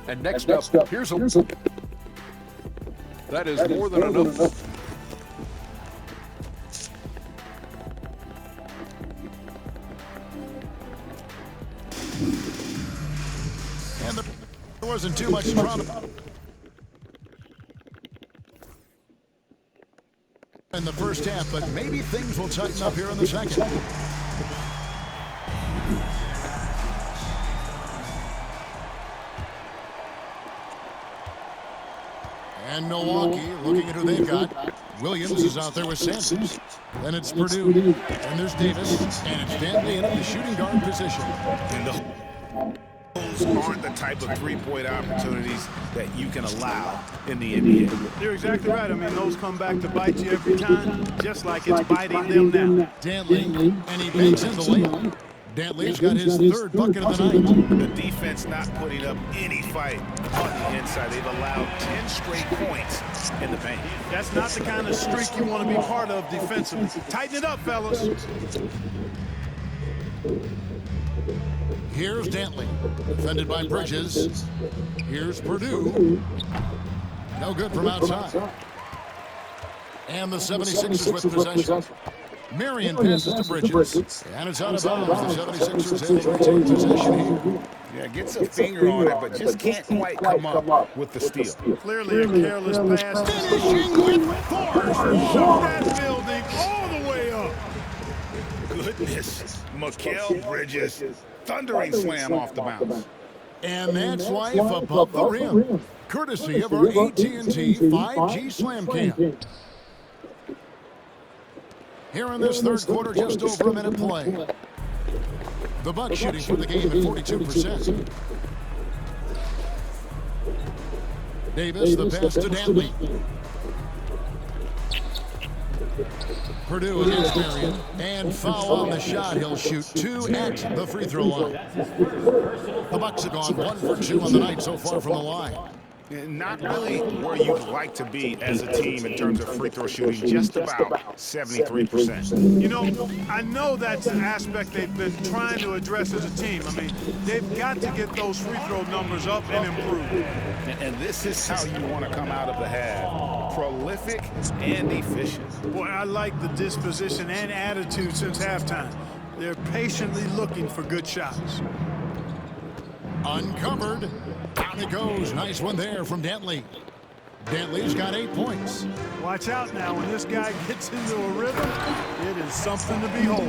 And next up, here's a... That is more than enough. And there wasn't too much drama in the first half, but maybe things will tighten up here in the second. And Milwaukee looking at who they've got. Williams is out there with Sanders. Then it's Purdue. And there's Davis. And it's Dantley in the shooting guard position. And those aren't the type of three-point opportunities that you can allow in the NBA. You're exactly right. I mean, those come back to bite you every time, just like it's biting them now. Dantley, and he banks in the layup. Dantley's got his third bucket of the night. The defense not putting up any fight on the inside. They've allowed 10 straight points in the paint. That's not the kind of streak you want to be part of defensively. Tighten it up, fellas. Here's Dantley, defended by Bridges. Here's Purdue. No good from outside. And the 76ers with possession. Marion passes to Bridges. And it's out of bounds. The 76ers able to retain possession here. Yeah, gets a finger on it, but just can't quite come up with the steal. Clearly a careless pass. Finishing with force. Shoot that building all the way up. Goodness. Mikal Bridges. Thundering slam off the bounce. And that's life above the rim. Courtesy of our AT&T 5G Slam Cam. Here in this third quarter, just over a minute play. The Bucks shooting for the game at 42%. Davis, the pass to Dantley. Purdue against Marion. And foul on the shot. He'll shoot 2 at the free throw line. The Bucks have gone 1 for 2 on the night so far from the line. Not really where you'd like to be as a team in terms of free throw shooting, just about 73%. You know, I know that's an aspect they've been trying to address as a team. I mean, they've got to get those free throw numbers up and improve. And this is how you want to come out of the half. Prolific and efficient. Boy, I like the disposition and attitude since halftime. They're patiently looking for good shots. Uncovered. Down it goes. Nice one there from Dantley. Dantley's got 8 points. Watch out now. When this guy gets into a rhythm, it is something to behold.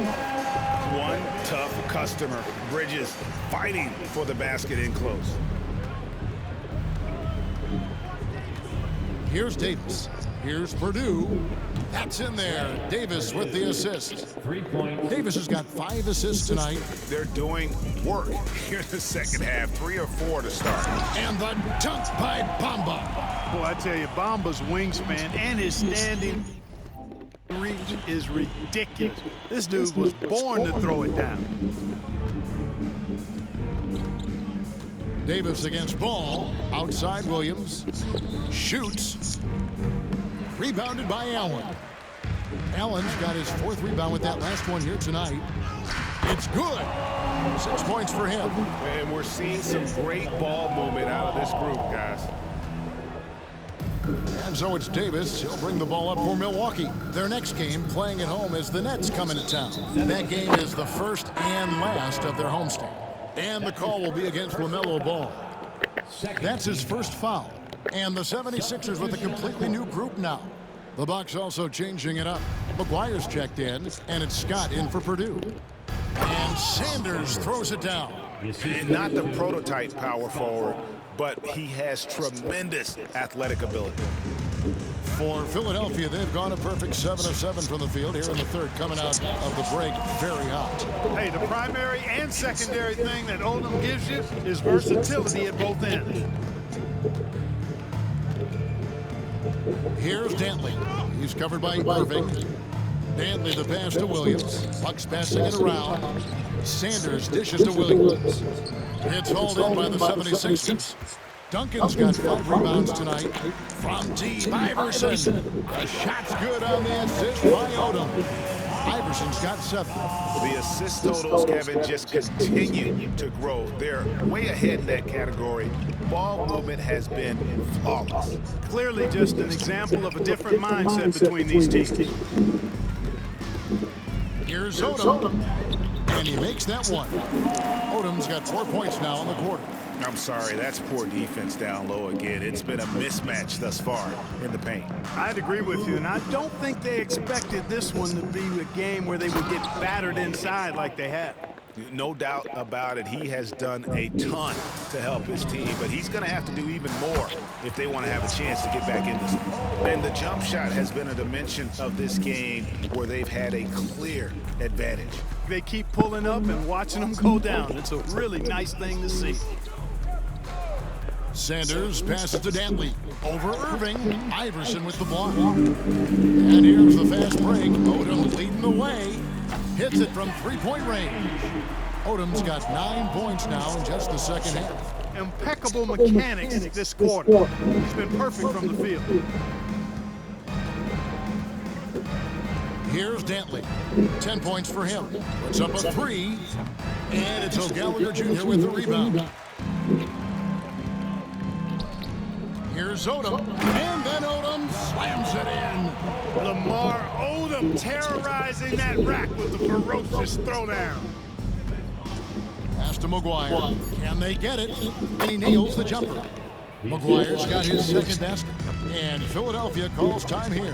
One tough customer. Bridges fighting for the basket in close. Here's Davis. Here's Purdue. That's in there. Davis with the assist. 3 points. Davis has got 5 assists tonight. They're doing work here in the second half. 3 or 4 to start. And the dunk by Bamba. Boy, I tell you, Bamba's wingspan and his standing reach is ridiculous. This dude was born to throw it down. Davis against Ball. Outside Williams. Shoots. Rebounded by Allen. Allen's got his 4th rebound with that last one here tonight. It's good. 6 points for him. And we're seeing some great ball movement out of this group, guys. And so it's Davis. He'll bring the ball up for Milwaukee. Their next game, playing at home, as the Nets come into town. That game is the first and last of their homestand. And the call will be against LaMelo Ball. That's his first foul. And the 76ers with a completely new group now. The Bucks also changing it up. McGuire's checked in, and it's Scott in for Purdue. And Sanders throws it down. And not the prototype power forward, but he has tremendous athletic ability. For Philadelphia, they've gone a perfect 7 of 7 from the field here in the third, coming out of the break very hot. Hey, the primary and secondary thing that Oldham gives you is versatility at both ends. Here's Dantley. He's covered by Irving. Dantley the pass to Williams. Bucks passing it around. Sanders dishes to Williams. It's hauled in by the 76ers. Duncan's got 5 rebounds tonight. From T. Iverson. The shot's good on the assist by Odom. Iverson's got 7. The assist totals, Kevin, just continue to grow. They're way ahead in that category. Ball movement has been flawless. Clearly just an example of a different mindset between these teams. Here's Odom, and he makes that one. Odom's got 4 points now in the quarter. I'm sorry, that's poor defense down low again. It's been a mismatch thus far in the paint. I'd agree with you, and I don't think they expected this one to be a game where they would get battered inside like they have. No doubt about it. He has done a ton to help his team, but he's going to have to do even more if they want to have a chance to get back in this. And the jump shot has been a dimension of this game where they've had a clear advantage. They keep pulling up and watching them go down. It's a really nice thing to see. Sanders passes to Dantley. Over Irving. Iverson with the block. And here's the fast break. Odom leading the way. Hits it from 3-point range. Odom's got 9 points now in just the second half. Impeccable mechanics this quarter. He's been perfect from the field. Here's Dantley. 10 points for him. Puts up a 3. And it's O'Gallagher Jr. with the rebound. Here's Odom, and then Odom slams it in. Lamar Odom terrorizing that rack with the ferocious throwdown. Pass to McGuire. Can they get it? And he nails the jumper. McGuire's got his second basket. And Philadelphia calls time here.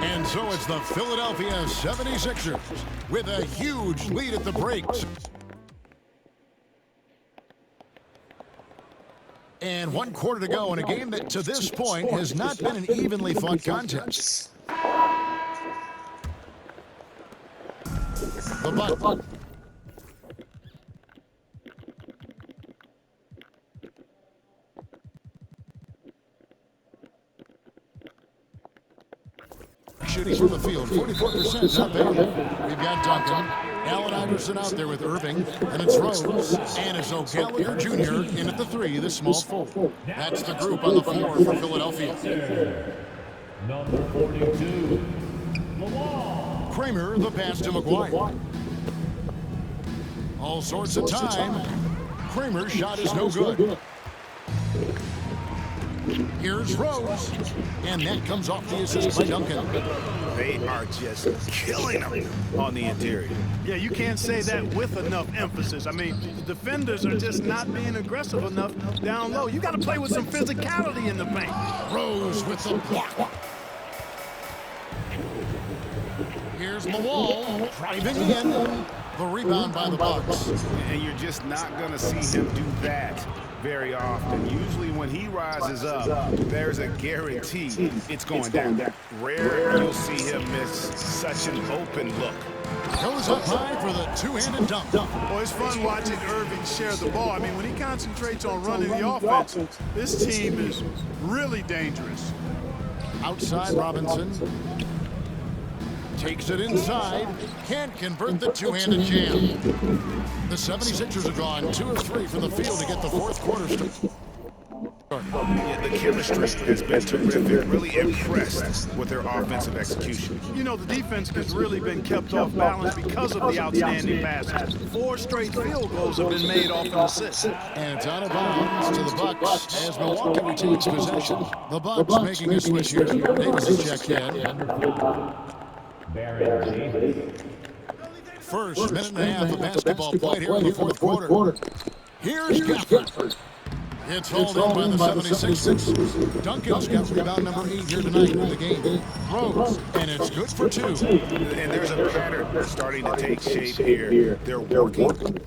And so it's the Philadelphia 76ers with a huge lead at the breaks. And 1 quarter to go in a game that to this point has not been an evenly fought contest. The Buck. Shooting from the field, 44%, not bad. We've got Duncan, Allen Iverson out there with Irving, and it's Rose, and it's O'Gallagher Jr. in at the 3, the small forward. That's the group on the floor for Philadelphia. Number 42, Kramer, the pass to McGuire. All sorts of time. Kramer's shot is no good. Here's Rose, and that comes off the assist by Duncan. They are just killing them on the interior. Yeah, you can't say that with enough emphasis. I mean, the defenders are just not being aggressive enough down low. You got to play with some physicality in the paint. Rose with the block. Here's Lawal driving in. The rebound by the Bucks. And you're just not going to see him do that very often. Usually when he rises up, there's a guarantee it's going down. Rare you'll see him miss such an open look. Goes up high for the two-handed dunk. Well, it's fun watching Irving share the ball. I mean, when he concentrates on running the offense, this team is really dangerous. Outside Robinson. Takes it inside. Can't convert the two-handed jam. The 76ers are gone 2 of 3 from the field to get the fourth quarter started. Yeah, the chemistry has been terrific. Really impressed with their offensive execution. You know, the defense has really been kept off balance because of the outstanding passes. 4 straight field goals have been made off an assist. And it's out of bounds to the Bucks as Milwaukee retains possession. The Bucks making a switch here. Davis is checked in. First minute and a half of basketball played here in the fourth quarter. Here's Gafford. It's hauled in by the 76ers. Duncan's got rebound number 8 here tonight in the game. Rose, and it's good for 2. And there's a pattern starting to take shape here. They're working.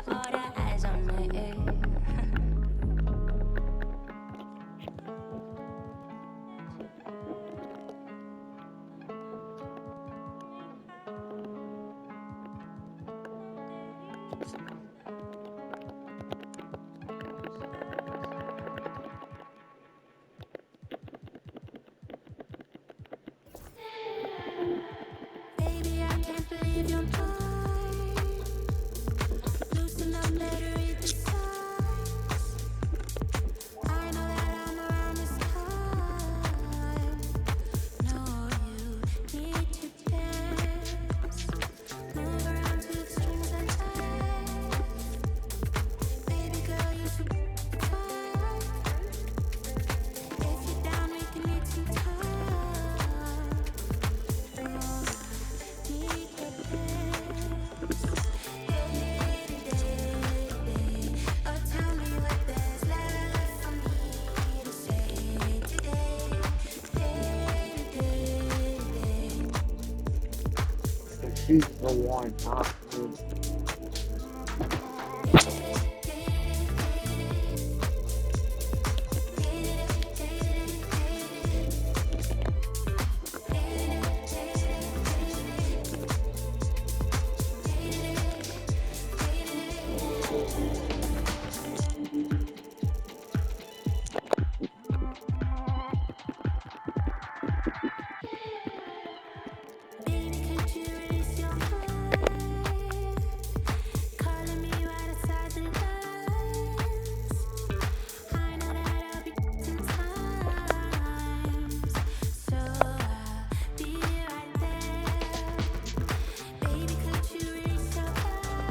all the eyes on me. Baby, I can't believe you're mine. Loosen up, let her read the signs. I know that I'm around this time. No, you need to dance. Move around to the strings and dance. Baby girl, you should fine. If you're down, we can need some time. She's the one, not me. Baby, can't you release your mind? Calling me right outside the lines. I know that I'll be sometimes, so I'll be right there. Baby, could you release your eyes?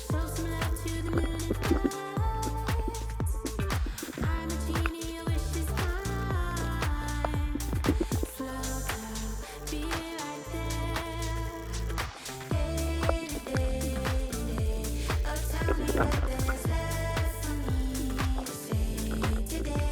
Show some love to the moon and stars. I'm a genie, your wish is mine. Slow down, be right there. Oh, tell me what there's left for me to say today.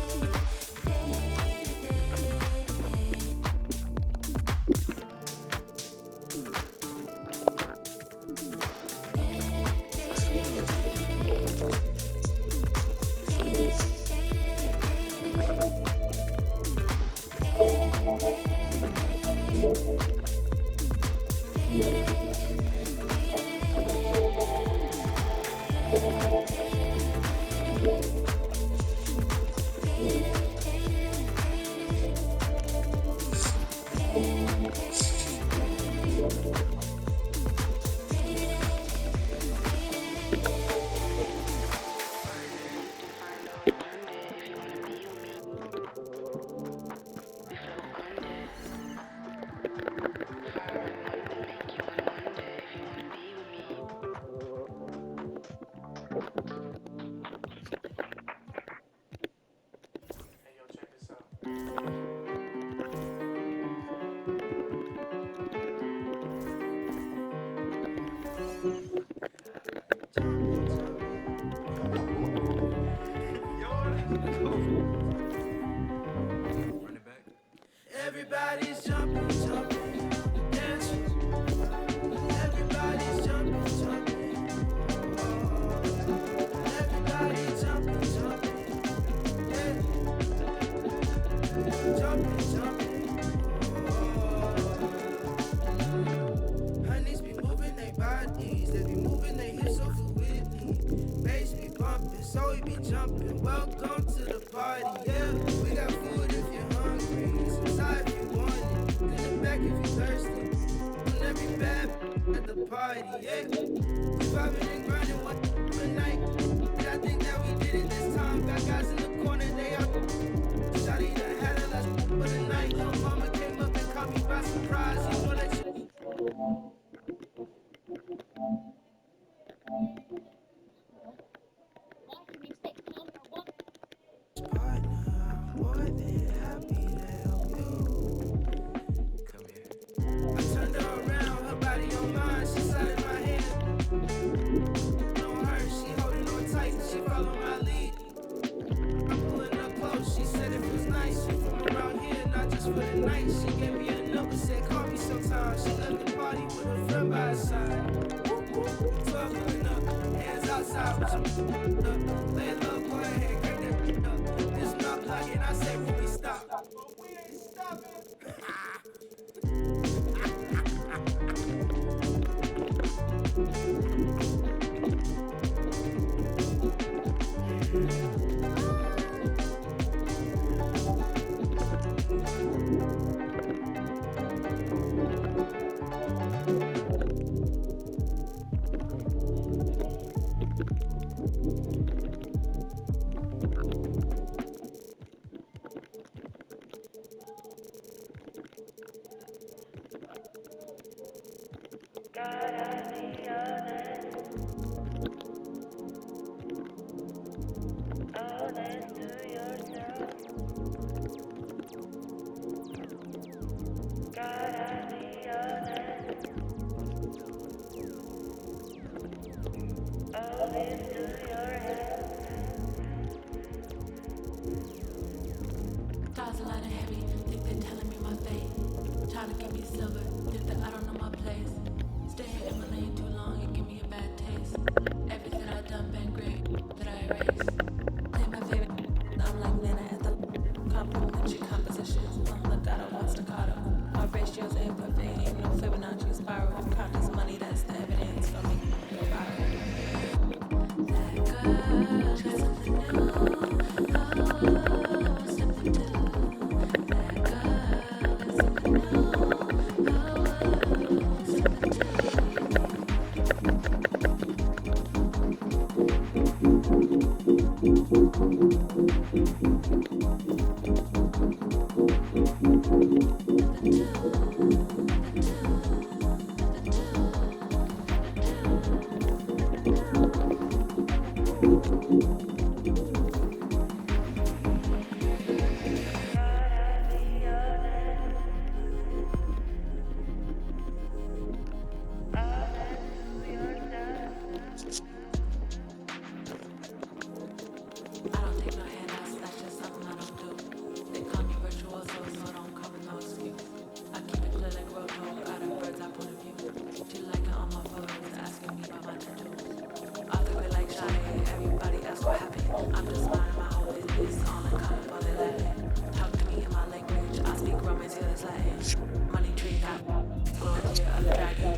Everybody's jumping, jumping, dancing. Everybody's jumping, jumping. Everybody's jumping, jumping, yeah. Jumping, jumping. Honeys be moving their bodies, they be moving their hips so fluidly. Bass be bumping, so we be jumping. Welcome to the party, yeah. We got food if you're hungry. Inside if you want it, in the back if you're thirsty. On every bad at the party, yeah. We vibing and grinding one night. And I think that we did it this time. Got guys in the corner, they up. Shawty done had a last for the night. Little mama came up and caught me by surprise. You know that you for the night. She gave me a number, said call me sometime. She left the party with her Lay a little boy ahead, crack that up. This not lucky, and I say when we stop. But we ain't stopping. Stars a lot of heavy, think they're telling me my fate. Trying to give me silver, think that I don't know my place. Stay in my lane too long and give me a bad taste. Everything I done been great, that I erase. Play my favorite, I'm like Nana at the complimentary compositions. Legato, one staccato. Our ratios ain't perfect, ain't no Fibonacci spiral. Count this money, that's the evidence for me. That girl, there's something new. Oh, something new. That girl, there's something new. Oh, something new. I don't take no handouts, that's just something I don't do. They call me virtuoso, so don't come with no excuse. I keep it clear like road dog, out of bird's eye point of view. She like it on my photos, asking me about my tattoos. All the way like Sade, everybody asks what happened. I'm just minding my own business, all in common while they laughing. Talk to me in my language, I speak Roman till it's Latin. Money tree, got blowing here of the dragon.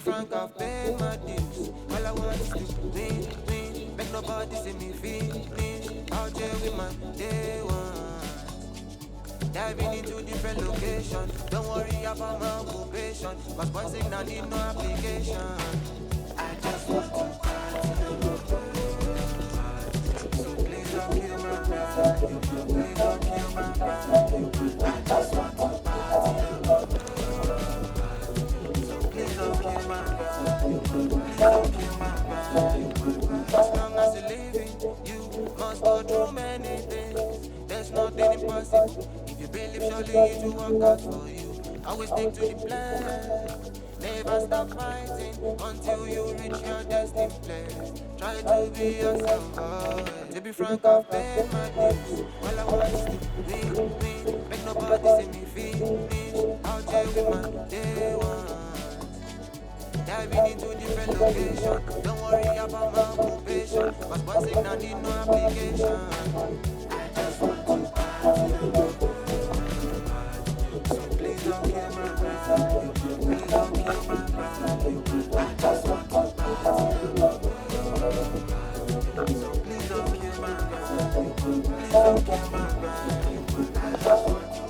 Frank, I've paid my dues. All I want is to win, win. Make nobody see me finish. Out here with my day one. Diving into different locations. Don't worry about my occupation, cause boy signal need no application. I just want to party. So please don't kill my vibe. Please don't kill my vibe. I just want to party. So please don't kill my vibe. Please don't kill my vibe. As long as you're living, you must go through many things. There's nothing impossible. If you believe, surely it will work out for you. Always stick to the plan. Never stop fighting until you reach your destined place. Try to be yourself, always. To be frank, I've paid my dues. All I want is to win. Make nobody see me finish. Out here with my day one. Diving into different locations. Don't worry about my occupation, cause boy signal need no application. I just want to party. So please don't kill my vibe. Please don't kill my vibe. I just want to party. So please don't kill my vibe. Please don't kill my vibe. I just want to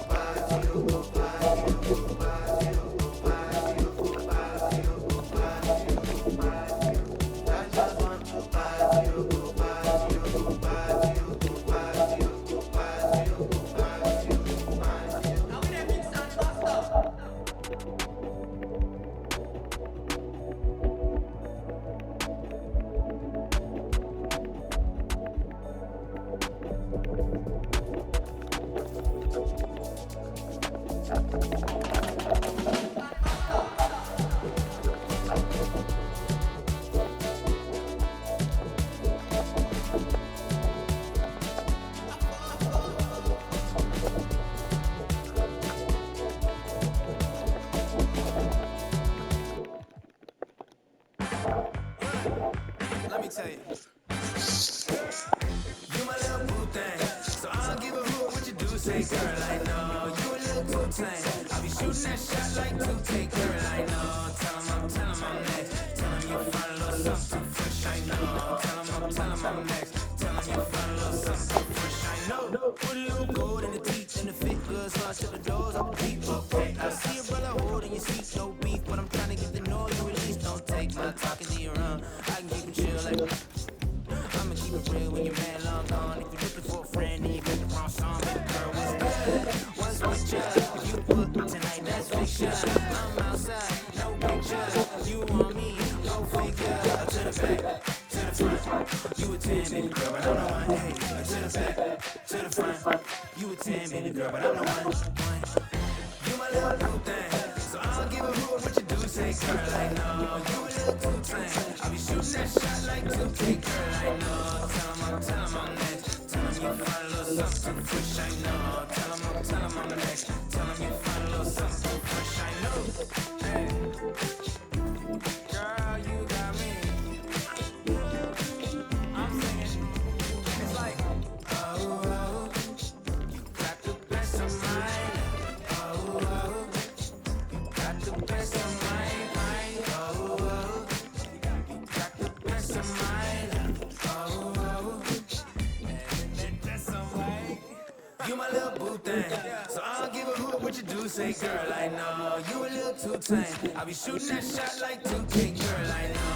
I be shooting that shot like 2K, girl, I know.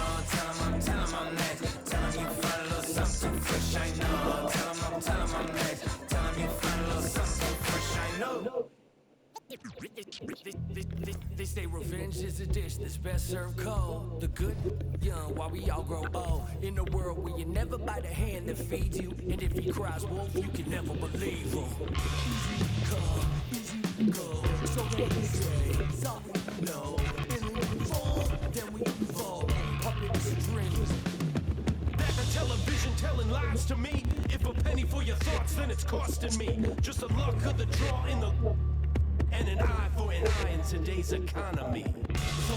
Tell 'em I'm next. Tell 'em you find a little something fresh, I know. Tell 'em I'm next. Tell 'em you find a little something fresh, I know. They say revenge is a dish that's best served cold. The good, young, while we all grow old. In a world where you never bite a hand that feeds you, and if he cries wolf, you can never believe him. Easy go, so what they say, so we know. Then we fall, puppet strings. Back on television telling lies to me. If a penny for your thoughts, then it's costing me. Just the luck of the draw in the... And an eye for an eye in today's economy. So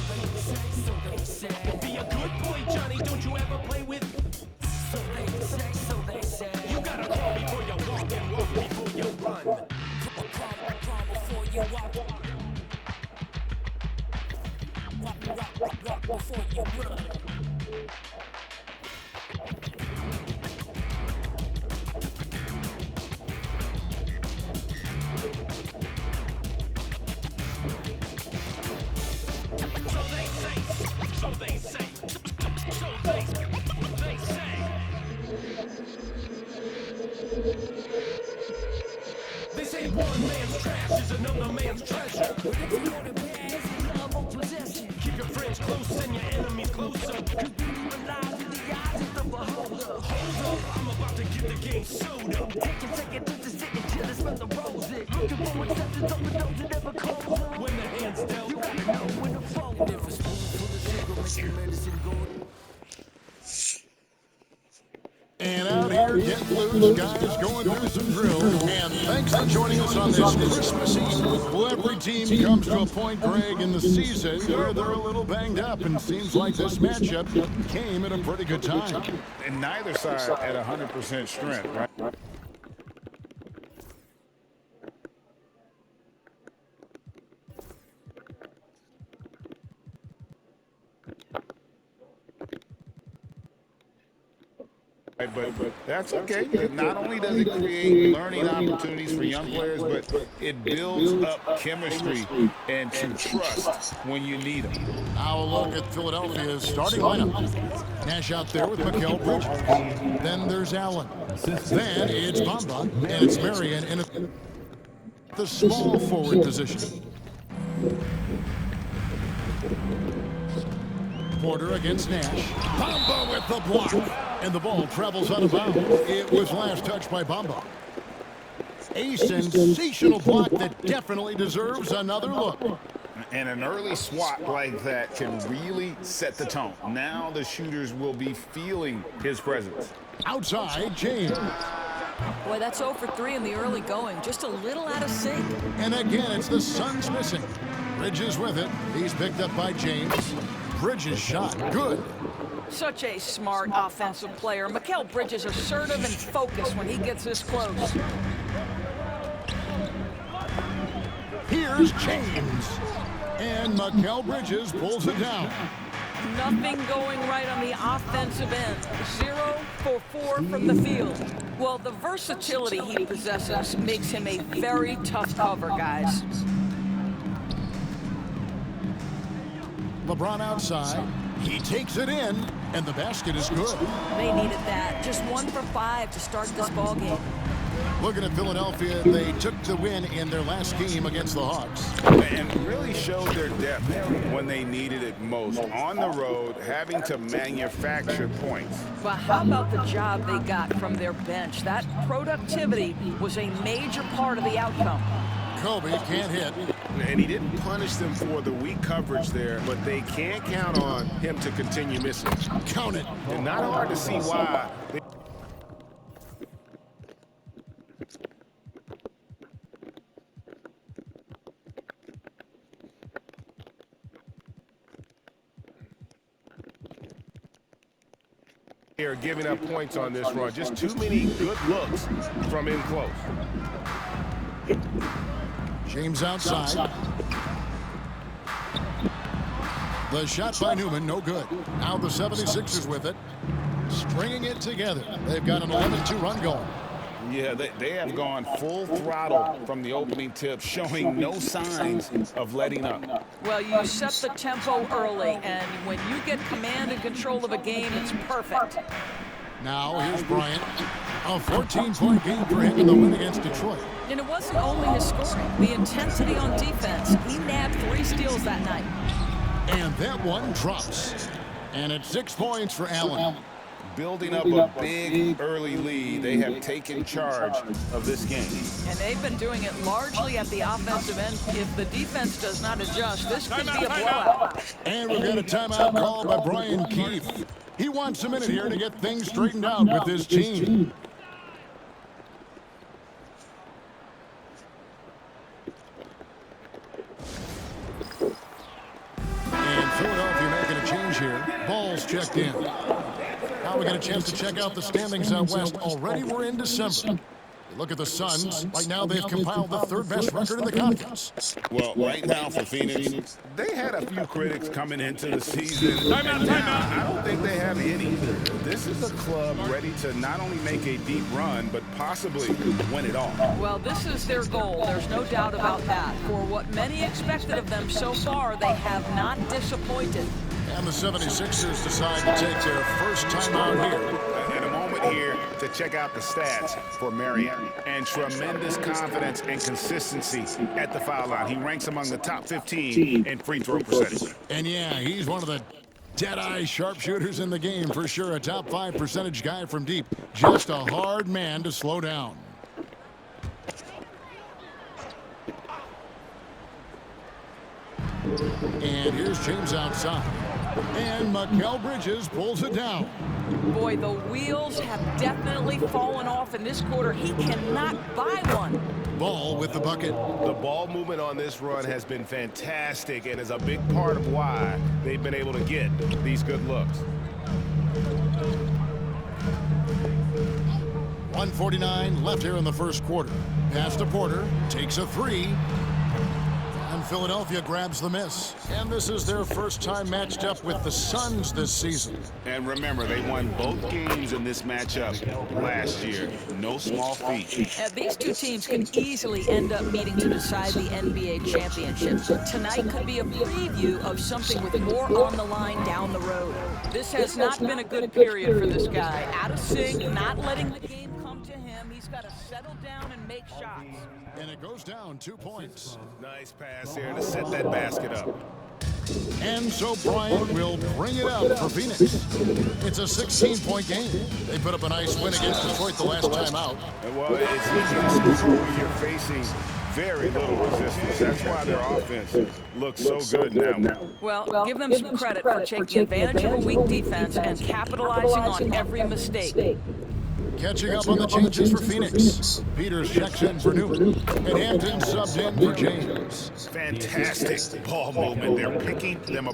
they say. Be a good boy, Johnny, don't you ever play with... So they say. You gotta crawl before you walk and walk before you run. Crawl before you walk. Walk before you run. They say one man's trash is another man's treasure. Keep your friends close and your enemies closer. I'm about to get the game soda. When the hands dealt, you gotta know when to fold. If a spoonful of sugar makes your medicine go. And out here, get loose, guys, going through some drills. And thanks for joining us on this Christmas Eve. Well, every team comes to a point, Greg, in the season where they're a little banged up, and seems like this matchup came at a pretty good time. And neither side at 100% strength, right? But that's okay. Not only does it create learning opportunities for young players, but it builds up chemistry and some trust when you need them. Now a look at Philadelphia's starting lineup. Nash out there with Mikal Bridges. Then there's Allen. Then it's Bamba, and it's Marion in the small forward position. Porter against Nash. Bamba with the block. And the ball travels out of bounds. It was last touched by Bamba. A sensational block that definitely deserves another look. And an early swat like that can really set the tone. Now the shooters will be feeling his presence. Outside, James. Boy, that's 0 for 3 in the early going. Just a little out of sync. And again, it's the Suns missing. Bridges with it. He's picked up by James. Bridges shot. Good. Such a smart offensive player. Mikal Bridges assertive and focused when he gets this close. Here's James. And Mikal Bridges pulls it down. Nothing going right on the offensive end. 0 for 4 from the field. Well, the versatility he possesses makes him a very tough cover, guys. LeBron outside. He takes it in, and the basket is good. They needed that. Just 1 for 5 to start this ball game. Looking at Philadelphia, they took the win in their last game against the Hawks. And really showed their depth when they needed it most. On the road, having to manufacture points. But how about the job they got from their bench? That productivity was a major part of the outcome. Kobe can't hit. And he didn't punish them for the weak coverage there, but they can't count on him to continue missing. Count it. And not hard to see why. They are giving up points on this run. Just too many good looks from in close. James outside. The shot by Newman, no good. Now the 76ers with it. Stringing it together. They've got an 11-2 run going. Yeah, they have gone full throttle from the opening tip, showing no signs of letting up. Well, you set the tempo early, and when you get command and control of a game, it's perfect. Now here's Bryant. A 14-point game for him in the win against Detroit. And it wasn't only his scoring, the intensity on defense. He nabbed 3 steals that night. And that one drops. And it's 6 points for Allen. Building up a big early lead, they have taken charge of this game. And they've been doing it largely at the offensive end. If the defense does not adjust, this could be a blowout. And we've got a timeout called by Brian Keefe. He wants a minute here to get things straightened out with his team. And Philadelphia making a change here. Ball's checked in. Now we get a chance to check out the standings out west. Already we're in December. Look at the Suns. Right now they've compiled the 3rd best record in the conference. Well, right now for Phoenix, they had a few critics coming into the season. I don't think they have any. This is a club ready to not only make a deep run, but possibly win it all. Well, this is their goal. There's no doubt about that. For what many expected of them so far, they have not disappointed. And the 76ers decide to take their first time out here. In a moment moment here to check out the stats for Marriott. And tremendous confidence and consistency at the foul line. He ranks among the top 15 in free throw percentage. And yeah, he's one of the dead-eye sharpshooters in the game for sure. A top 5 percentage guy from deep. Just a hard man to slow down. And here's James outside. And Mikal Bridges pulls it down. Boy, the wheels have definitely fallen off in this quarter. He cannot buy one. Ball with the bucket. The ball movement on this run has been fantastic and is a big part of why they've been able to get these good looks. 1:49 left here in the first quarter. Pass to Porter. Takes a three. And Philadelphia grabs the miss. And this is their first time matched up with the Suns this season. And remember, they won both games in this matchup last year. No small feat. These two teams can easily end up meeting to decide the NBA championship. Tonight could be a preview of something with more on the line down the road. This has not been a good period for this guy. Out of sync, not letting the game come to him. He's got to settle down and make shots. And it goes down 2 points. Nice pass here to set that basket up. And so Bryant will bring it up for Phoenix. It's a 16-point game. They put up a nice win against Detroit the last time out. Well, it's easy to score when you're facing very little resistance. That's why their offense looks so good now. Well, give them some credit for taking advantage of a weak defense and capitalizing on every mistake. Catching up on the changes for Phoenix. Peters checks in for Newman. And Hampton subbed in for James. Fantastic ball movement. They're picking them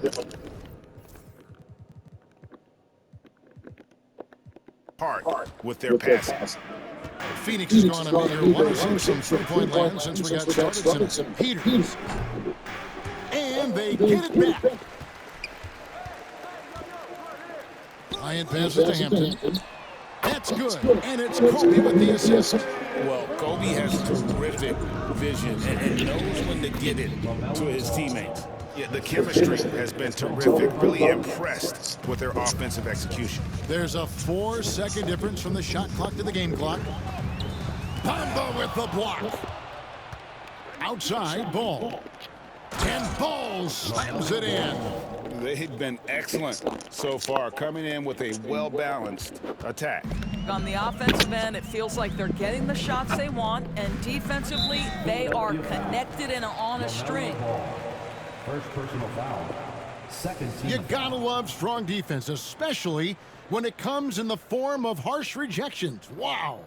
apart with their passes. Phoenix has gone a mere 1 of 6 from three-point land since we got started. Since Peters. And they get it back. Bryant passes to Hampton. That's good, and it's Kobe with the assist. Well, Kobe has terrific vision and knows when to get it to his teammates. Yeah, the chemistry has been terrific. Really impressed with their offensive execution. There's a 4-second difference from the shot clock to the game clock. Bamba with the block. Outside ball. And Ball slams it in. They've been excellent so far, coming in with a well-balanced attack. On the offensive end, it feels like they're getting the shots they want, and defensively, they are connected and on a string. First personal foul. Second team. You gotta love strong defense, especially when it comes in the form of harsh rejections. Wow.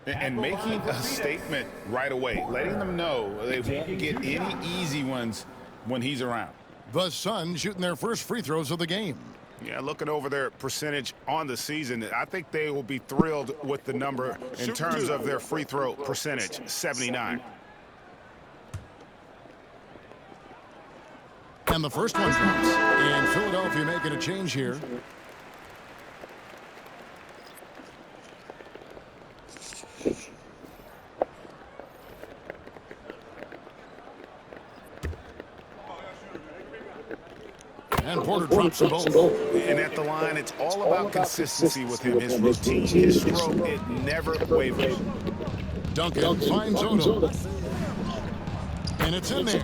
And making a statement right away, letting them know they won't get any easy ones when he's around. The Suns shooting their first free throws of the game. Yeah, looking over their percentage on the season, I think they will be thrilled with the number in terms of their free throw percentage, 79. And the first one drops. And Philadelphia making a change here. And Porter drops them both. And at the line, it's all about consistency with him. His routine, his stroke, it never wavers. Duncan finds Odo. And it's in there.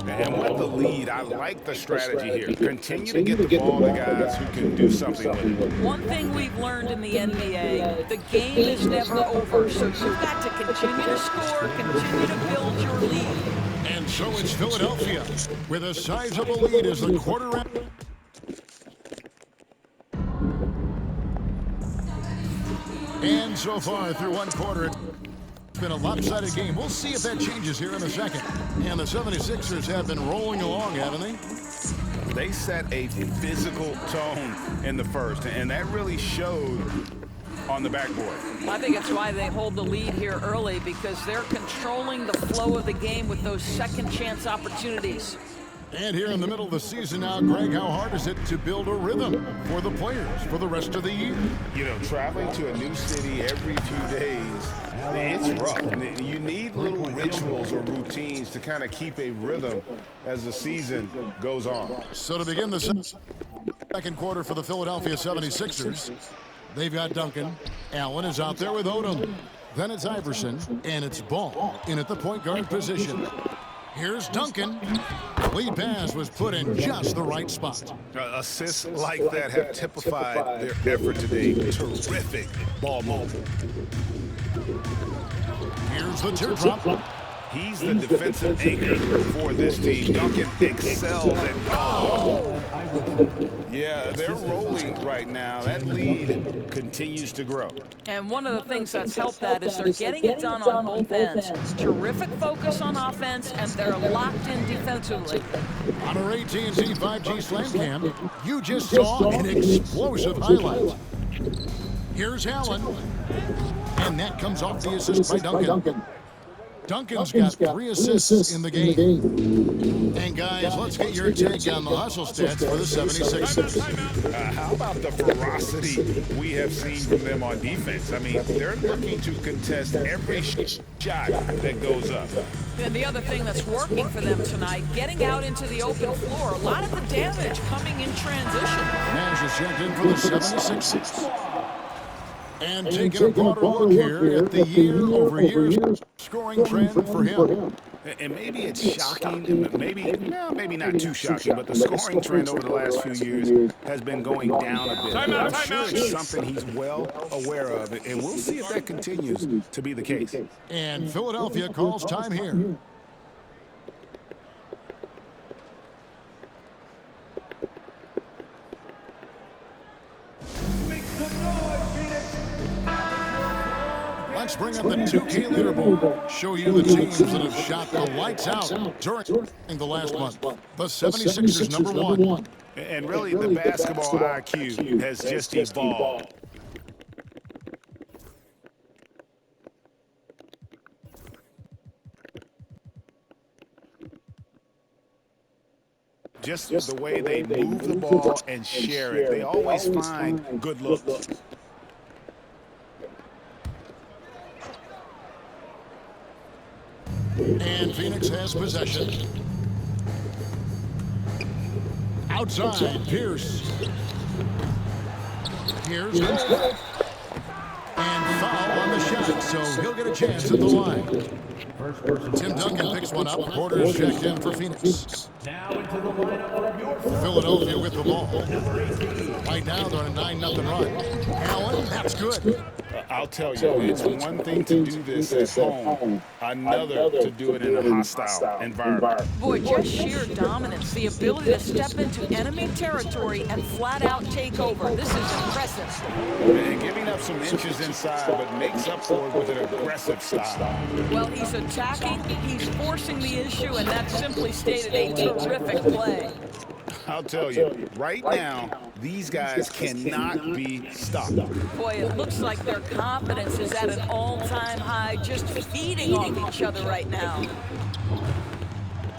And with the lead, I like the strategy here. Continue to get the ball to guys who can do something with it. One thing we've learned in the NBA, the game is never over, so you've got to continue to score, continue to build your lead. And so it's Philadelphia with a sizable lead as the quarter end. And so far through one quarter, it's been a lopsided game. We'll see if that changes here in a second. And the 76ers have been rolling along, haven't they? They set a physical tone in the first, and that really showed on the backboard. I think it's why they hold the lead here early, because they're controlling the flow of the game with those second chance opportunities. And here in the middle of the season now, Greg, how hard is it to build a rhythm for the players for the rest of the year? You know, traveling to a new city every few days, it's rough. You need little rituals or routines to kind of keep a rhythm as the season goes on. So to begin the second quarter for the Philadelphia 76ers, They've got Duncan. Allen is out there with Odom. Then it's Iverson, and it's Ball in at the point guard position. Here's Duncan. Lead pass was put in just the right spot. Assists like that have typified their effort today. Terrific ball movement. Here's the teardrop. He's the defensive anchor for this team. Duncan excels at ball. Yeah, they're rolling right now. That lead continues to grow. And one of the things that's helped that is they're getting it done on both ends. Terrific focus on offense, and they're locked in defensively. On our AT&T 5G Slam Cam, you just saw an explosive highlight. Here's Allen. And that comes off the assist by Duncan. Duncan's got 3 assists in the game. And guys, let's get your take on the hustle stats for the 76ers. How about the ferocity we have seen from them on defense? I mean, they're looking to contest every shot that goes up. And the other thing that's working for them tonight, getting out into the open floor. A lot of the damage coming in transition. Nash is checked in for the 76ers. And taking a broader look here at the year-over-year scoring trend for him. And maybe it's shocking, maybe not too shocking, but the scoring trend over the last few years has been going down a bit. I'm sure it's something he's well aware of, and we'll see if that continues to be the case. And Philadelphia calls time here. Let's bring up the 2K leaderboard. Show you the teams that have shot the lights out during the last month. The 76ers #1. And really, the basketball IQ has just evolved. Just the way they move the ball and share it. They always find good looks. And Phoenix has possession. Outside, Pierce. Here's Gold. And foul on the shot, so he'll get a chance at the line. Tim Duncan picks one up. Porter's checked in for Phoenix. Philadelphia with the ball. Right now they're on a 9-0 run. Allen, that's good. I'll tell you, it's one thing to do this at home, another to do it in a hostile environment. Boy, just sheer dominance, the ability to step into enemy territory and flat out take over. This is impressive. And giving up some inches inside, but makes up for it with an aggressive style. Well, he's attacking, he's forcing the issue, and that simply stated a terrific play. I'll tell you, right now, these guys cannot be stopped. Boy, it looks like their confidence is at an all-time high, just feeding off each other right now.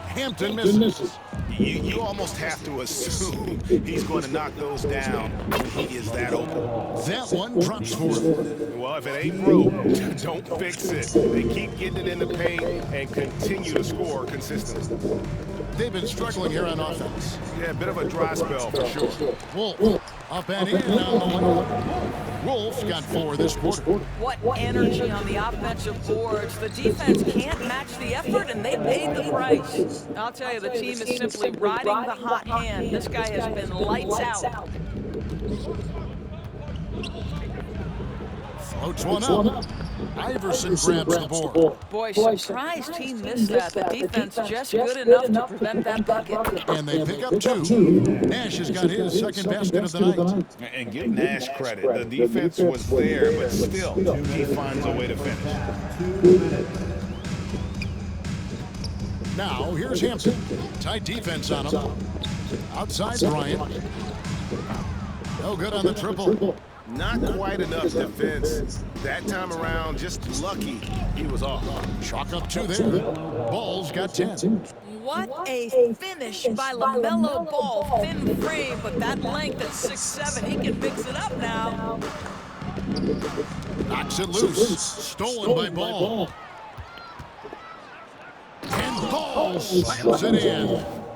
Hampton misses. You almost have to assume he's going to knock those down when he is that open. That one drops for him. Well, if it ain't broke, don't fix it. They keep getting it in the paint and continue to score consistently. They've been struggling here on offense. Yeah, a bit of a dry spell for sure. Wolf up and in on the wing. Wolf's got 4 this quarter. What energy on the offensive boards. The defense can't match the effort, and they paid the price. I'll tell you, the team is simply riding the hot hand. This guy has been lights out. Floats one up. Iverson grabs the board. Boy, surprised he missed that. The defense just good enough to prevent that bucket. And they pick up 2. Nash has got his second basket of the night. And give Nash credit. The defense was there, but still, he finds a way to finish. Now, here's Hampton. Tight defense on him. Outside Bryant. No good on the triple. Not quite enough defense. That time around, just lucky he was off. Chalk up 2 there. Ball's got 10. What a finish by LaMelo Ball. Thin frame, but that length at 6'7", he can fix it up now. Knocks it loose. Stolen by Ball. And Ball slams it in.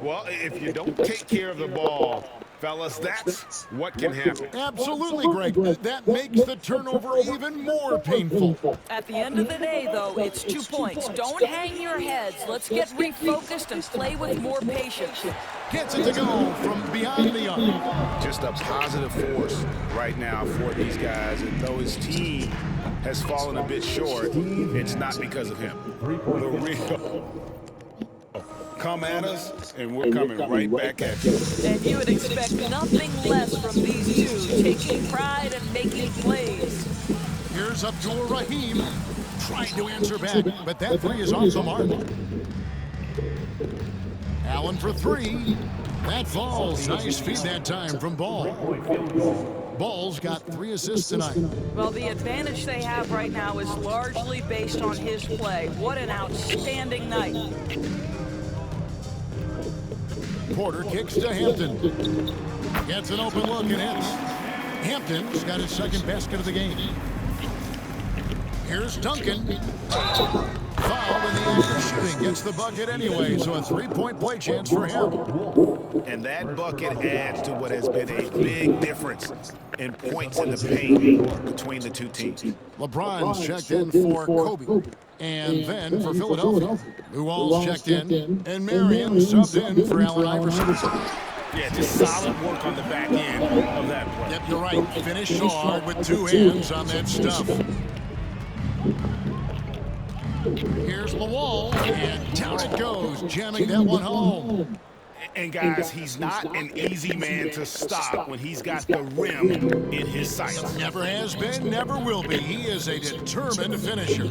Well, if you don't take care of the ball, Fellas, that's what can happen. Absolutely, Greg. That makes the turnover even more painful. At the end of the day, though, it's 2 points. Don't hang your heads. Let's get refocused and play with more patience. Gets it to go from beyond the arc. Just a positive force right now for these guys. And though his team has fallen a bit short, it's not because of him. The real come at us, and we're coming right back at you. And you would expect nothing less from these two, taking pride and making plays. Here's Abdul Rahim trying to answer back, but that three is off the mark. Allen for three. That falls. Nice feed that time from Ball. Ball's got 3 assists tonight. Well, the advantage they have right now is largely based on his play. What an outstanding night. Porter kicks to Hampton. Gets an open look and hits. Hampton's got his second basket of the game. Here's Duncan. Foul in the act of shooting. Gets the bucket anyway, so a 3-point play chance for him. And that bucket adds to what has been a big difference in points in the paint between the two teams. LeBron's checked in for Kobe. And then for Philadelphia, Luol's checked in, and Marion subbed in for Allen Iverson. Yeah, just solid work on the back end of that play. Yep, you're right. Finish hard with 2 hands on that stuff. Here's Luol, and down it goes, jamming that one home. And guys, he's not an easy man to stop when he's got the rim in his sights. Never has been, never will be. He is a determined finisher.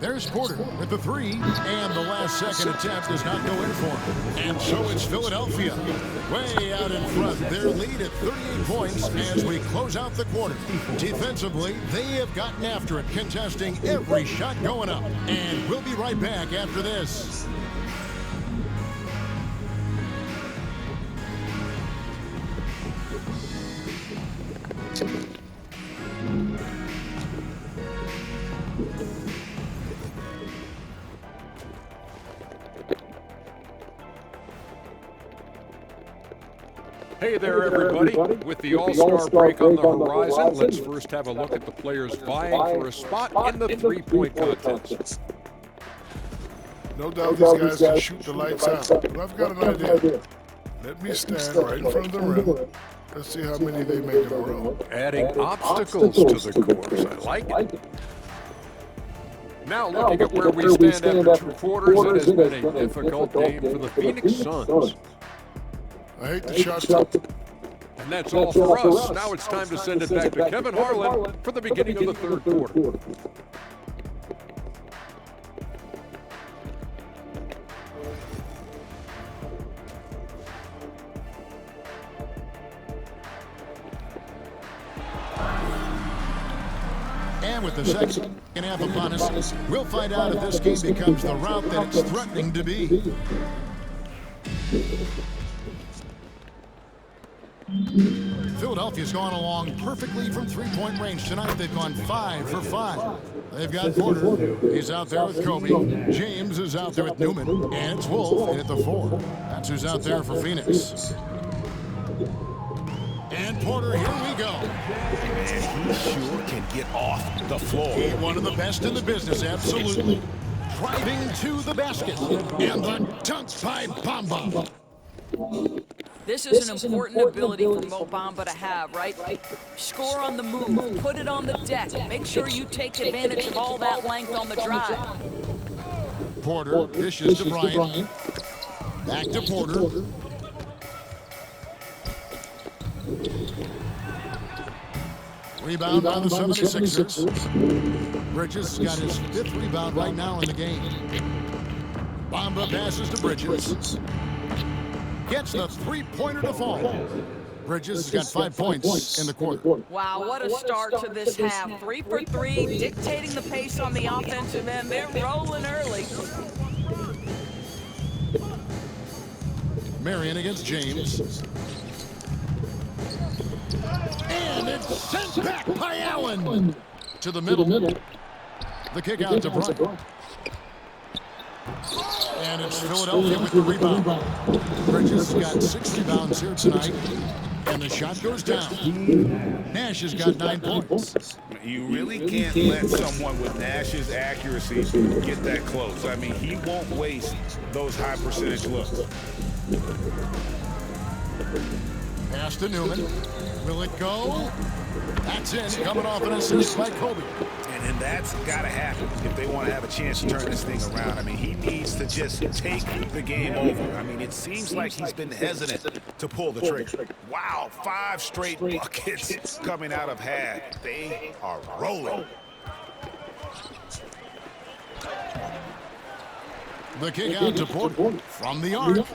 There's Porter with the three, and the last second attempt does not go in for him. And so it's Philadelphia, way out in front. Their lead at 38 points as we close out the quarter. Defensively, they have gotten after it, contesting every shot going up. And we'll be right back after this. Hey there, everybody. With the All-Star break on the horizon, let's first have a look at the players vying for a spot in the three-point contest. No doubt these guys can shoot the lights out, but I've got an idea. Let me stand right in front of the rim. Let's see how many they make in a row. Adding obstacles to the course. I like it. Now looking at where we stand after 2 quarters, it has been a difficult game for the Phoenix Suns. I hate the shot top. And that's all for us. Now it's time to send it back to Kevin Harlan for the beginning of the third quarter. And with the second half upon us, we'll find out if this game becomes the route that it's threatening to be. Philadelphia's gone along perfectly from three-point range tonight. They've gone 5 for 5. They've got Porter. He's out there with Kobe. James is out there with Newman. And it's Wolf at the 4. That's who's out there for Phoenix. And Porter, here we go. Man, he sure can get off the floor. He's one of the best in the business, absolutely. Driving to the basket. And the dunk by Bamba. This is an important ability for Mo Bamba to have, right? Score on the move, put it on the deck, make sure you take advantage of all that length on the drive. Porter dishes to Bryant. Back to Porter. Rebound by the 76ers. Bridges got his 5th rebound right now in the game. Bamba passes to Bridges. Gets the three-pointer to fall. Bridges has got 5 points in the quarter. Wow, what a start to this half. 3 for 3, dictating the pace on the offensive end. They're rolling early. Marion against James. And it's sent back by Allen. To the middle. The kick out to Bryant. And it's Philadelphia with the rebound. Bridges has got 6 rebounds here tonight. And the shot goes down. Nash has got 9 points. You really can't let someone with Nash's accuracy get that close. I mean, he won't waste those high percentage looks. Pass to Newman. Will it go? That's in. Coming off an assist by Kobe. And that's got to happen if they want to have a chance to turn this thing around. I mean, he needs to just take the game over. I mean, it seems like he's been hesitant to pull the trigger. Wow, 5 straight buckets coming out of half. They are rolling. The kick out to Porter from the arc.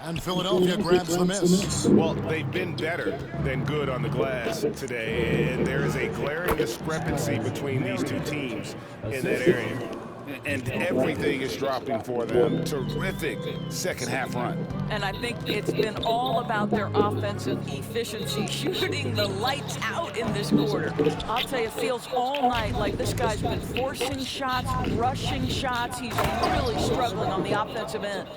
And Philadelphia grabs the miss. Well, they've been better than good on the glass today, and there is a glaring discrepancy between these two teams in that area. And everything is dropping for them. Terrific second half run. And I think it's been all about their offensive efficiency, shooting the lights out in this quarter. I'll tell you, it feels all night like this guy's been forcing shots, rushing shots. He's really struggling on the offensive end.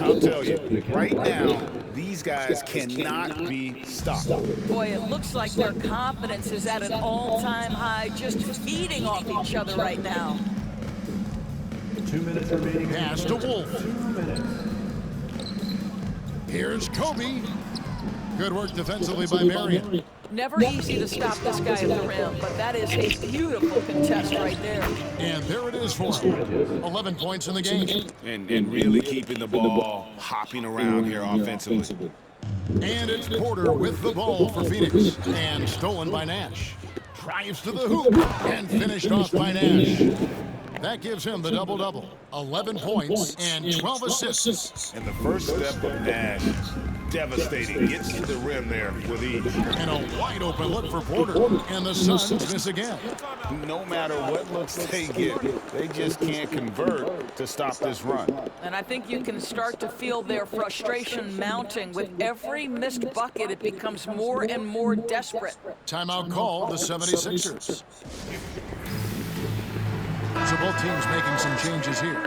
I'll tell you, right now, these guys cannot be stopped. Boy, it looks like their confidence is at an all-time high, just feeding off each other right now. 2 minutes remaining. Pass to Wolf. 2 minutes. Here's Kobe. Good work defensively by Marion. Never easy to stop this guy at the rim, but that is a beautiful contest right there. And there it is for him. 11 points in the game. And really keeping the ball hopping around here offensively. And it's Porter with the ball for Phoenix. And stolen by Nash. Drives to the hoop and finished off by Nash. That gives him the double-double. 11 points and 12 assists. And the first step of Nash, devastating. Gets to the rim there with ease. And a wide-open look for Porter. And the Suns miss again. No matter what looks they get, they just can't convert to stop this run. And I think you can start to feel their frustration mounting. With every missed bucket, it becomes more and more desperate. Timeout called the 76ers. So both teams making some changes here.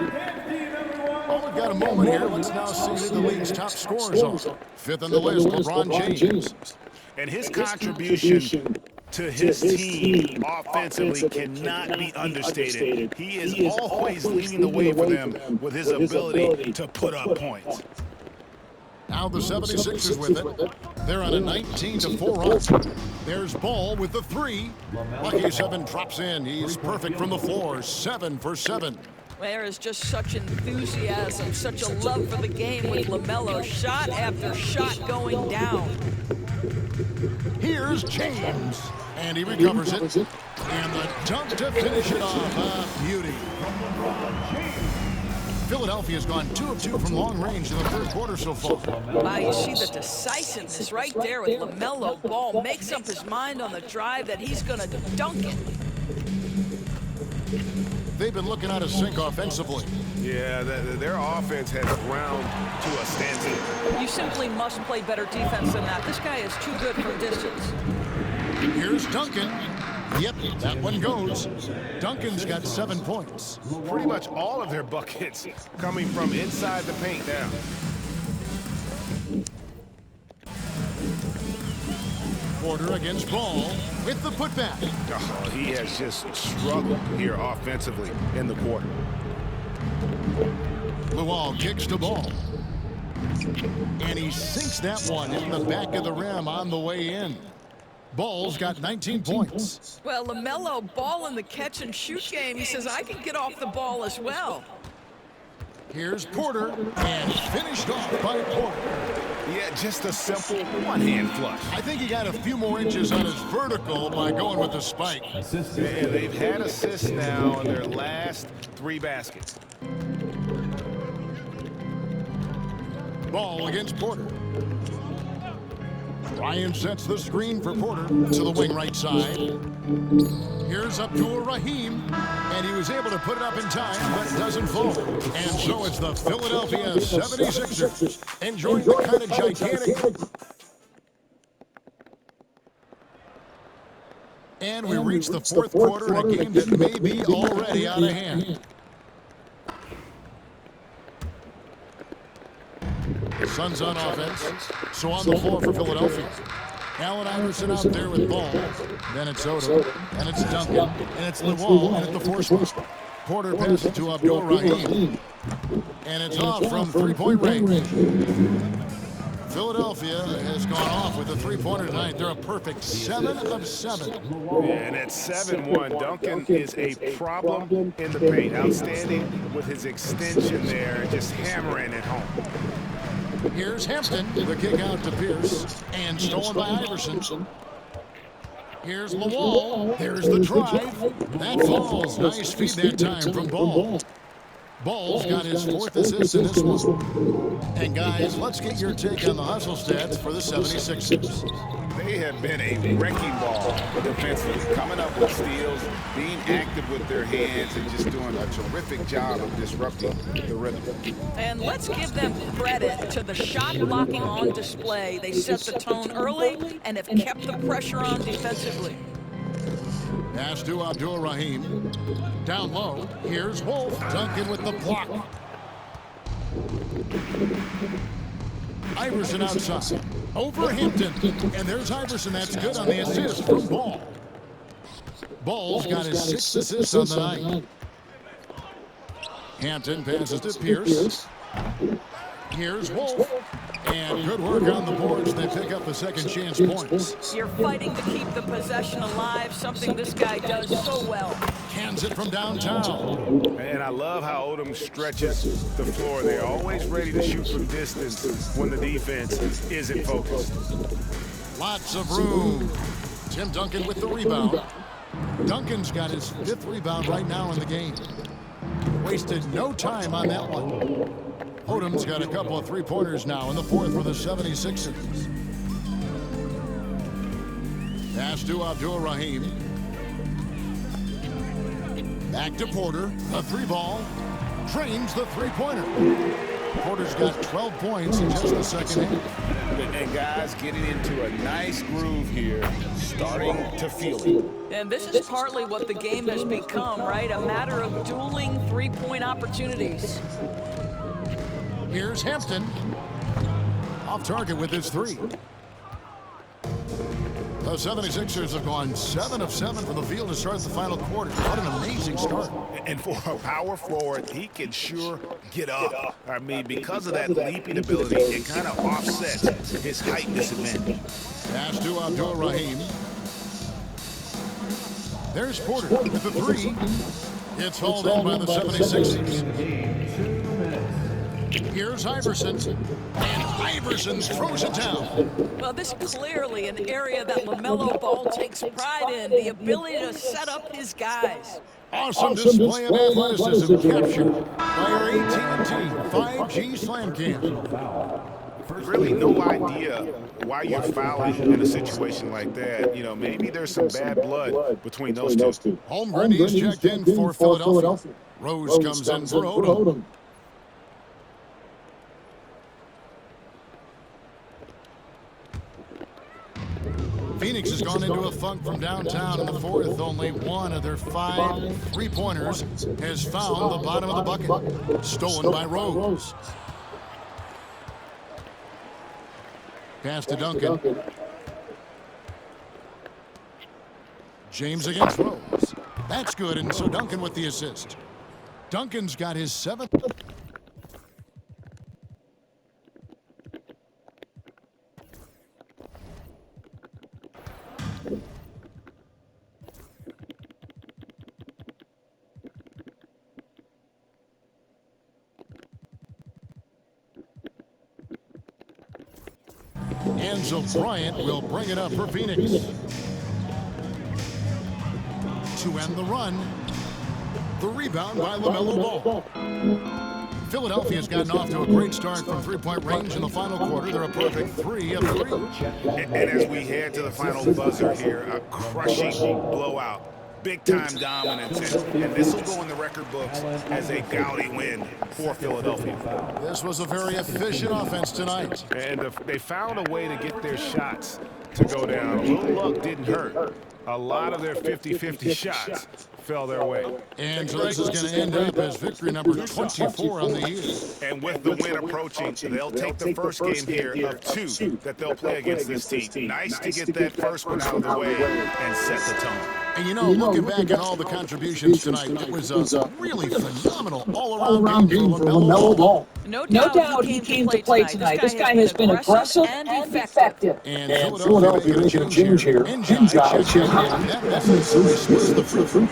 Oh, we've got a moment here. Let's now see who the league's top scorers are. 5th on the list, LeBron James. And his contribution to his team offensively cannot be understated. He is always leading the way for them with his ability to put up points. Now the 76ers with it. They're on a 19-4 run. There's Ball with the 3. Lucky 7 drops in. He's perfect from the floor. 7 for 7. There is just such enthusiasm, such a love for the game with LaMelo. Shot after shot going down. Here's James. And he recovers it. And the dunk to finish it off. A beauty. Philadelphia's gone 2 of 2 from long range in the third quarter so far. Wow, you see the decisiveness right there with LaMelo Ball. Makes up his mind on the drive that he's going to dunk it. They've been looking out of sync offensively. Yeah, their offense has ground to a standstill. You simply must play better defense than that. This guy is too good from distance. Here's Duncan. Yep, that one goes. Duncan's got 7 points. Pretty much all of their buckets coming from inside the paint now. Porter against Ball with the putback. Oh, he has just struggled here offensively in the quarter. Luol kicks to Ball. And he sinks that one in the back of the rim on the way in. Ball's got 19 points. Well, LaMelo Ball in the catch and shoot game. He says, I can get off the ball as well. Here's Porter, and finished off by Porter. Yeah, just a simple one-hand flush. I think he got a few more inches on his vertical by going with the spike. Yeah, they've had assists now in their last 3 baskets. Ball against Porter. Ryan sets the screen for Porter to the wing right side. Here's Abdul Rahim, and he was able to put it up in time, but it doesn't fall. And so it's the Philadelphia 76ers enjoying the kind of gigantic. And we reach the fourth quarter in a game that may be already out of hand. Suns on offense. So on the floor for Philadelphia. Allen Iverson out there with ball. Then it's Odom. And it's Duncan. And it's Lewall. And at the four spot. Porter passes to Abdul Rahim. And it's off from three-point range. Philadelphia has gone off with a three-pointer tonight. They're a perfect 7 of 7. And at 7-1, Duncan is a problem in the paint. Outstanding with his extension there, just hammering it home. Here's Hampton. The kick out to Pierce. And stolen by Iverson. Here's Lewall. There's the drive. That falls. Nice feed that time from Ball. Ball's got his 4th assist in this one. And guys, let's get your take on the hustle stats for the 76ers. They have been a wrecking ball defensively, coming up with steals, being active with their hands, and just doing a terrific job of disrupting the rhythm. And let's give them credit to the shot blocking on display. They set the tone early and have kept the pressure on defensively. Pass to Abdul Rahim. Down low. Here's Wolf. Duncan with the block. Iverson outside. Over Hampton. And there's Iverson. That's good on the assist from Ball. Ball's got his 6th assist on the night. Hampton passes to Pierce. Here's Wolf. And good work on the boards. They pick up the second chance points. You're fighting to keep the possession alive, something this guy does so well. Cans it from downtown. And I love how Odom stretches the floor. They're always ready to shoot from distance when the defense isn't focused. Lots of room. Tim Duncan with the rebound. Duncan's got his 5th rebound right now in the game. Wasted no time on that one. Odom's got a couple of three-pointers now in the 4th for the 76ers. Pass to Abdul Rahim. Back to Porter. The 3-ball. Drains the 3-pointer. Porter's got 12 points in just the second half. And guys getting into a nice groove here, starting to feel it. And this is partly what the game has become, right? A matter of dueling three-point opportunities. Here's Hampton. Off target with his 3. The 76ers have gone 7 of 7 from the field to start the final quarter. What an amazing start. And for a power forward, he can sure get up. I mean, because of that leaping ability, it kind of offsets his height disadvantage. Pass to Abdul Rahim. There's Porter with the 3. It's hauled in by the 76ers. Here's Iverson, and Iverson throws it down. Well, this is clearly an area that LaMelo Ball takes pride in, the ability to set up his guys. Awesome display of athleticism captured by our AT&T 5G Slam Cam. Really no idea why you're fouling in a situation like that. You know, maybe there's some bad blood between those two. Holmgren is checked in for Philadelphia. Rose comes in for Odom. Phoenix has gone into a funk from downtown in the 4th. Only one of their 5 3-pointers has found the bottom of the bucket. Stolen by Rose. Pass to Duncan. James against Rose. That's good, and so Duncan with the assist. Duncan's got his 7th. Enzo Bryant will bring it up for Phoenix. To end the run, the rebound by LaMelo Ball. Philadelphia's gotten off to a great start from 3-point range in the final quarter. They're a perfect 3 of 3. And as we head to the final buzzer here, a crushing blowout. Big-time dominance, and this will go in the record books as a gaudy win for Philadelphia. This was a very efficient offense tonight. And they found a way to get their shots to go down. A little luck didn't hurt. A lot of their 50-50 shots fell their way. And so this is going to end up as victory number 24 on the year. And with the win approaching, they'll take the first game here of 2 that they'll play against this team. Nice to get that first one out of the way and set the tone. And you know, looking back at all the contributions tonight, it was a really phenomenal all-around game for LaMelo Ball. No doubt he came to play tonight. This guy has been aggressive and effective. And Philadelphia making a change here. Njai checking in. That necessarily splits the fruit.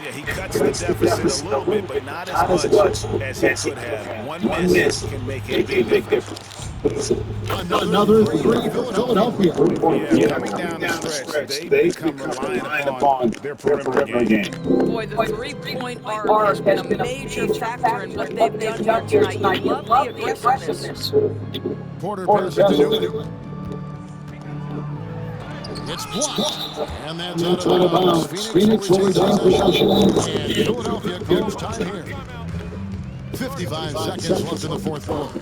Yeah, he cuts the deficit a little bit, but not as much as he could have. One miss can make a big difference. Another 3 Philadelphia. Yeah, coming down the stretch, they become reliant upon their perimeter game. Boy, the three-point arc has been a major factor in what they've done here tonight. You love the aggressiveness. Porter passes to Newton. It's blocked. And that's out of bounds. Phoenix will retain possession. And Philadelphia calls time here. 55 seconds left in the fourth quarter.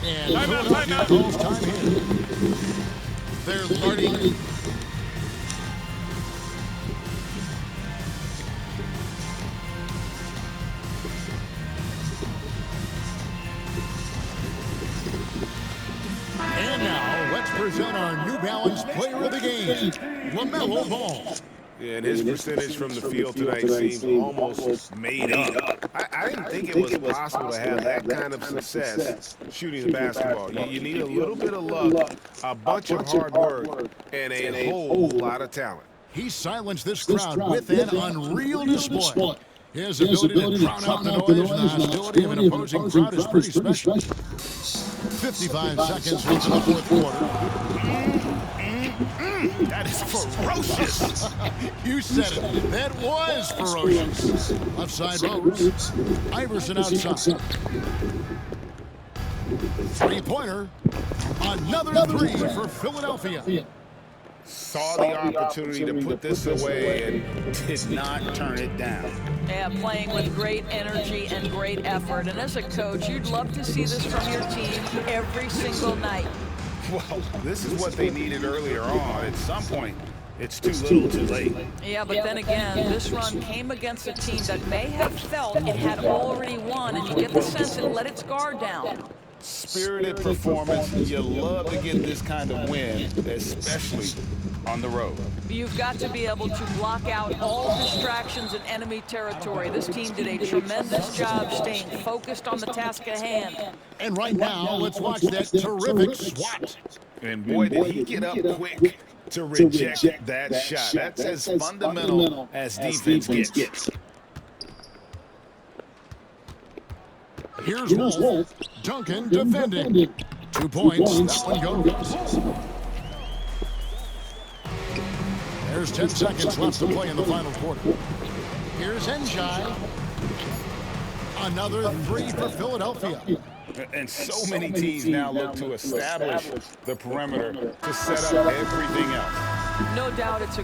And Philadelphia calls time here. They're learning. And now, let's present our New Balance Player of the Game, LaMelo Ball. Yeah, and his percentage from the field tonight seemed almost made up. I didn't think it was possible to have that kind of success shooting the basketball. You need a little bit of luck, a bunch of hard work, and a whole lot of talent. He silenced this crowd with an unreal display. His ability to drown out the noise and the hostility of an opposing crowd is pretty special. 55 seconds left in the fourth quarter. That is ferocious. You said it. That was ferocious. Left side Rose. Iverson outside. Three-pointer. Another 3 for Philadelphia. Saw the opportunity to put this away and did not turn it down. Yeah, playing with great energy and great effort. And as a coach, you'd love to see this from your team every single night. Well, this is what they needed earlier on. At some point, it's too little too late. Yeah, but then again, this run came against a team that may have felt it had already won, and you get the sense it let its guard down. Spirited performance. You love to get this kind of win, especially on the road. You've got to be able to block out all distractions in enemy territory. This team did a tremendous job staying focused on the task at hand. And right now, let's watch that terrific swat. And boy, did he get up quick to reject that shot. That's as fundamental as defense gets. Here's Wolf. Duncan defending. 2 points. That one goes. There's 10 seconds left to play in the final quarter. Here's Njai. Another 3 for Philadelphia. And so many teams now look to establish the perimeter to set up everything else. No doubt it's a